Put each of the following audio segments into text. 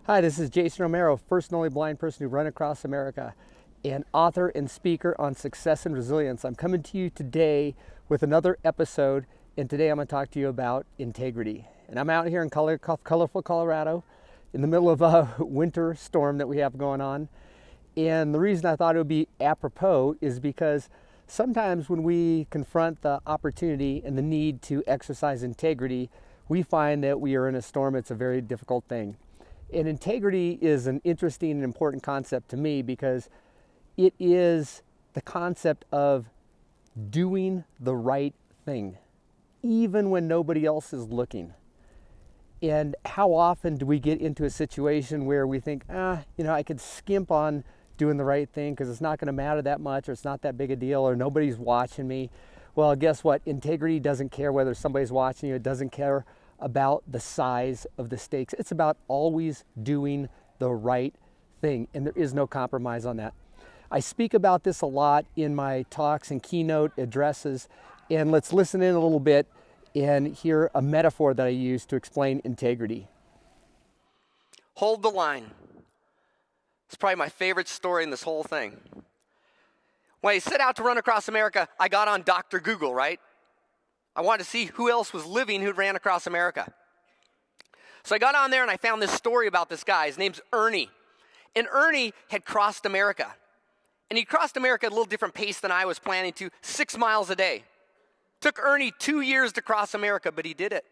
Hi, this is Jason Romero, first and only blind person who run across America, and author and speaker on success and resilience. I'm coming to you today with another episode, and today I'm going to talk to you about integrity. And I'm out here in colorful Colorado in the middle of a winter storm that we have going on. And the reason I thought it would be apropos is because sometimes when we confront the opportunity and the need to exercise integrity, we find that we are in a storm. It's a very difficult thing. And integrity is an interesting and important concept to me because it is the concept of doing the right thing, even when nobody else is looking. And how often do we get into a situation where we think, I could skimp on doing the right thing because it's not going to matter that much, or it's not that big a deal, or nobody's watching me. Well, guess what? Integrity doesn't care whether somebody's watching you. It doesn't care about the size of the stakes. It's about always doing the right thing, and there is no compromise on that. I speak about this a lot in my talks and keynote addresses, and let's listen in a little bit and hear a metaphor that I use to explain integrity. Hold the line. It's probably my favorite story in this whole thing. When I set out to run across America, I got on Dr. Google, right? I wanted to see who else was living who'd ran across America. So I got on there and I found this story about this guy. His name's Ernie. And Ernie had crossed America. And he crossed America at a little different pace than I was planning to, 6 miles a day. Took Ernie 2 years to cross America, but he did it.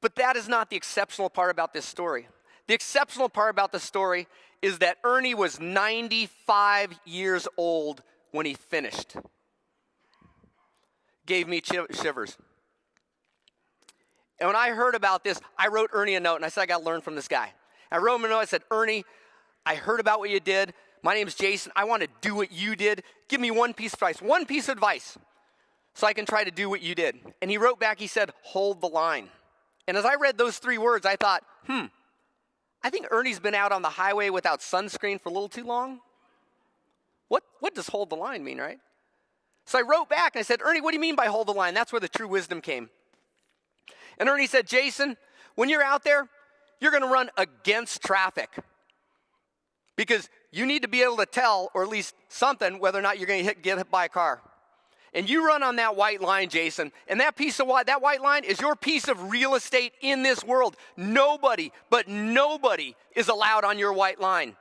But that is not the exceptional part about this story. The exceptional part about the story is that Ernie was 95 years old when he finished. Gave me shivers. And when I heard about this, I wrote Ernie a note, and I said, I got to learn from this guy. I wrote him a note. I said, Ernie, I heard about what you did. My name's Jason. I want to do what you did. Give me one piece of advice, so I can try to do what you did. And he wrote back, he said, hold the line. And as I read those 3 words, I thought, I think Ernie's been out on the highway without sunscreen for a little too long. What does hold the line mean, right? So I wrote back and I said, Ernie, what do you mean by hold the line? That's where the true wisdom came. And Ernie said, Jason, when you're out there, you're going to run against traffic. Because you need to be able to tell, or at least something, whether or not you're going to get hit by a car. And you run on that white line, Jason, and that white line is your piece of real estate in this world. Nobody is allowed on your white line.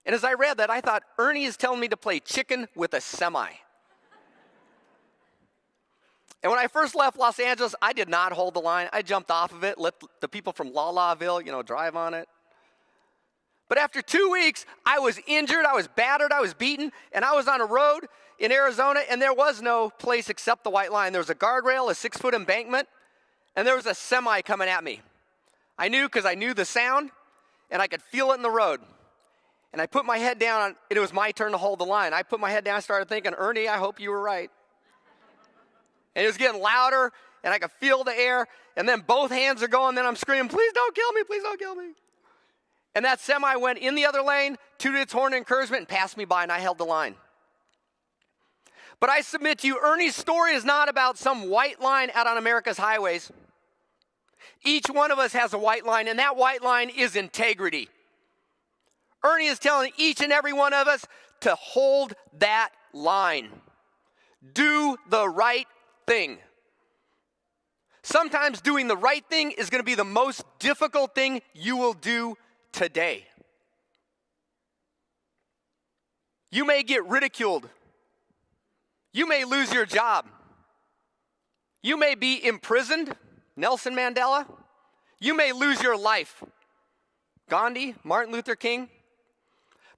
And as I read that, I thought, Ernie is telling me to play chicken with a semi. And when I first left Los Angeles, I did not hold the line. I jumped off of it, let the people from La Laville, drive on it. But after 2 weeks, I was injured, I was battered, I was beaten, and I was on a road in Arizona, and there was no place except the white line. There was a guardrail, a 6-foot embankment, and there was a semi coming at me. I knew because I knew the sound, and I could feel it in the road. And I put my head down, and it was my turn to hold the line. I put my head down and started thinking, Ernie, I hope you were right. And it was getting louder, and I could feel the air, and then both hands are going, then I'm screaming, please don't kill me, please don't kill me. And that semi went in the other lane, tooted its horn in encouragement, and passed me by, and I held the line. But I submit to you, Ernie's story is not about some white line out on America's highways. Each one of us has a white line, and that white line is integrity. Ernie is telling each and every one of us to hold that line. Do the right thing. Sometimes doing the right thing is going to be the most difficult thing you will do today. You may get ridiculed. You may lose your job. You may be imprisoned, Nelson Mandela. You may lose your life, Gandhi, Martin Luther King.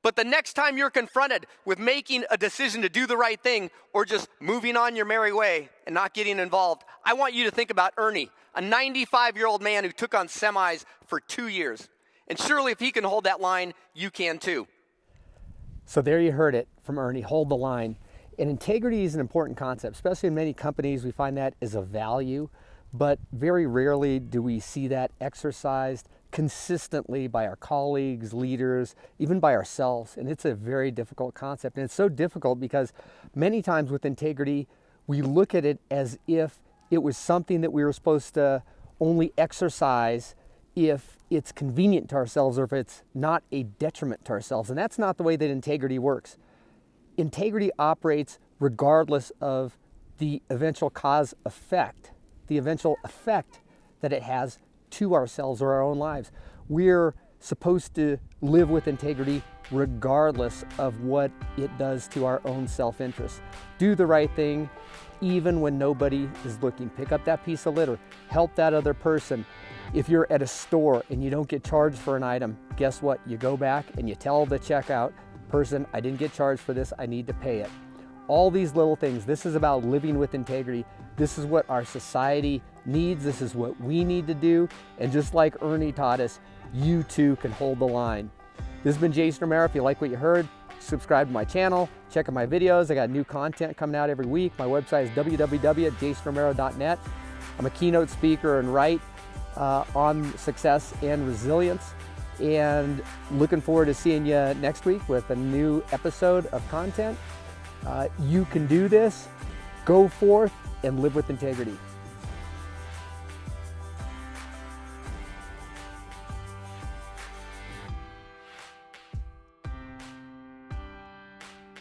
But the next time you're confronted with making a decision to do the right thing or just moving on your merry way and not getting involved, I want you to think about Ernie, a 95-year-old man who took on semis for 2 years. And surely if he can hold that line, you can too. So there you heard it from Ernie, hold the line. And integrity is an important concept, especially in many companies. We find that as a value, but very rarely do we see that exercised consistently by our colleagues, leaders, even by ourselves. And it's a very difficult concept. And it's so difficult because many times with integrity, we look at it as if it was something that we were supposed to only exercise if it's convenient to ourselves or if it's not a detriment to ourselves. And that's not the way that integrity works. Integrity operates regardless of the eventual cause effect, the eventual effect that it has to ourselves or our own lives. We're supposed to live with integrity regardless of what it does to our own self-interest. Do the right thing even when nobody is looking. Pick up that piece of litter, help that other person. If you're at a store and you don't get charged for an item, guess what? You go back and you tell the checkout person, I didn't get charged for this, I need to pay it. All these little things, this is about living with integrity. This is what our society needs. This is what we need to do. And just like Ernie taught us, you too can hold the line. This has been Jason Romero. If you like what you heard, subscribe to my channel, check out my videos. I got new content coming out every week. My website is www.jasonromero.net. I'm a keynote speaker and write on success and resilience. And looking forward to seeing you next week with a new episode of content. You can do this. Go forth and live with integrity.